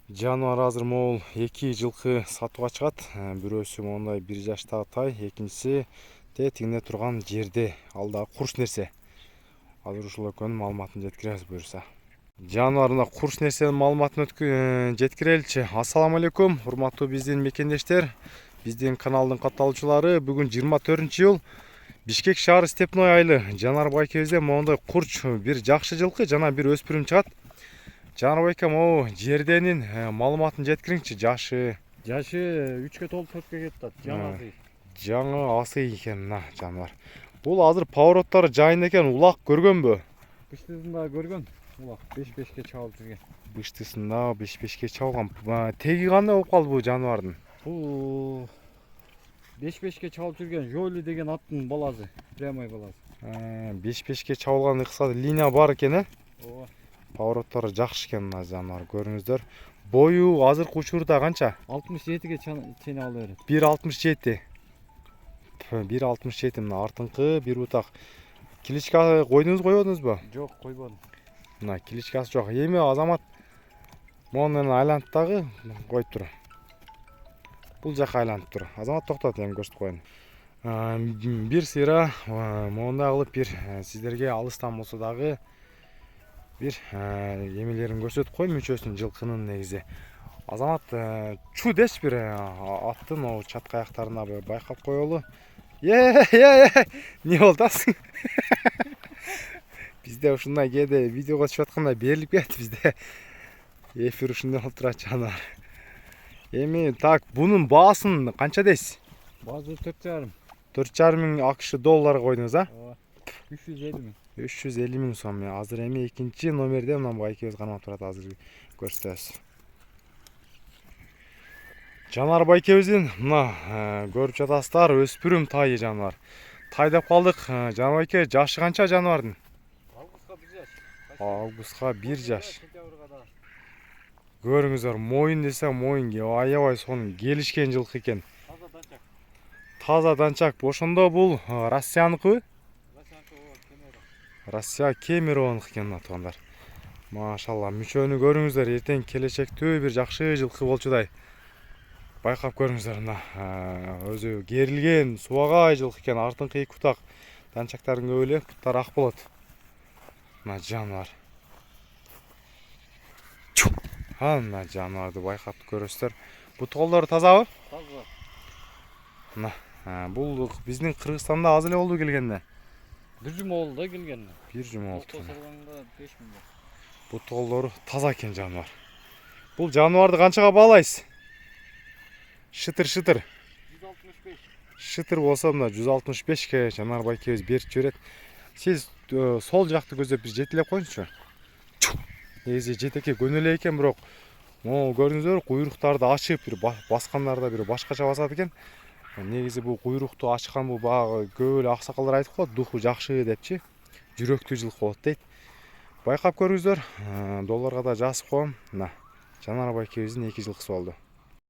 Жануар азыр могул 2 жылкы сатууга чыгат. Бирөөсү мондай 1 жаштагы тай, экинчиси тигине турган жерде. Ал дагы курч нерсе. Азыр ушул экөөнүн маалыматын жеткиребиз буюрса. Жануар мына курч нерсенин маалыматын жеткиреличи. Ассаламу алейкум, урматтуу биздин мекендештер, биздин каналдын катталуучулары. Бүгүн 24-iyul Бишкек шаары Степной айылы Жанар байкебизде моундай курч бир жакшы жылкы жана бир өспүрүм чыгат. Жанар байке, могу жерденин маалыматын жеткириңчи. Жашы 3-кө толуп 4кө кетти. жаңы асый экен мына жаныбар. Бул азыр повороттор жайында экен, улак көргөнбү? Быштысында көргөн. Улак 5-5ке чабылып жүргөн. Быштысында 5-5ке чабылган. Теги кандай болуп калды бул жаныбардын? Бул 5-5ке чабылып жүргөн Жоли деген аттын баласы, прямой баласы. 5-5ке чабылган ыкса линия бар экен, Ооба. Повороттор жакшы экен мына жаныбар, көрүңүздөр. Бою азыркы учурда канча? 67ге чейин ала берет. 1,67. 1,67 мына артыңкы бир бутак. Киличка койдуңуз, койбодуңузбу? Жок, койбодум. Мына киличкасы жок. Эми Азамат монун айланып дагы коюп тур. Бул жака айланып тур. Азамат токтот, эми көрсөтүп коеюн. Бир сыйра моундай кылып бир сиздерге алыстан болсо дагы бир эмелерин көрсөтүп коеюн, мүчөсүн жылкынын негизи. Азамат чу деш бир аттын о чатка аяктарына байкап коелу. Не болду атасың? Бизде ушундай кээде видеого түшүп атканда берилип кетти бизде. Эфир ушундай болуп турат жаныбар. Эми так, бунун баасын канча дейсиз? Баасы 4,5. 4,5 миң АКШ долларга койдуңуз, а? Ооба. 350 миң. 350 миң сом. Азыр эми экинчи номерде мына байкебиз кармап турат, азыр көрсөтөбүз. Жанар байкебиздин мына көрүп жатасыздар, өспүрүм тайы жаныбар. Тай деп калдык. Жанар байке, жашы канча жаныбардын? Августка 1 жаш. Августка 1 жаш. Көрүңүздөр, моюн десе моюн, аябай сонун келишкен жылкы экен. Таза данчак. Таза данчак. Ошондо бул Россияныкыбы? Россия Кемеровнуку экен мына туугандар. Машалла, мүчөнү көрүңүздөр, эртең келечектүү бир жакшы жылкы болчудай. Байкап көрүңүздөр, мына өзү керилген субагай жылкы экен. Артыңкы эки бутак данчактардын көбү эле буттары ак болот. Мына жаныбар. Мына жаныбарды байкап көрөсүздөр. Бут колдору тазабы? Таза. Мына бул биздин Кыргызстанда аз эле болду келгенде. Бир жума болду да келгенде. Бир жума болду. Салганда 5 миң. Бут колдору таза экен жаныбар. Бул жаныбарды канчага баалайсыз? Шытыр. 165. Шытыр болсо мына 165ке Жанар байкебиз берип жиберет. Сиз сол жакты көздөп бир жетелеп коюңузчу. Негизи жетекке көнөлө экен, бирок могу көрдүңүздөр, куйруктарды ачып бир баскандарда бир башкача басат экен. Негизи бул куйрукту ачкан бул баягы көп эле аксакалдар айтып коет, духу жакшы депчи. Жүрөктүү жылкы болот дейт. Байкап көрүңүздөр, долларга да жазып коем. Мына Жанар байкебиздин 2 жылкысы болду.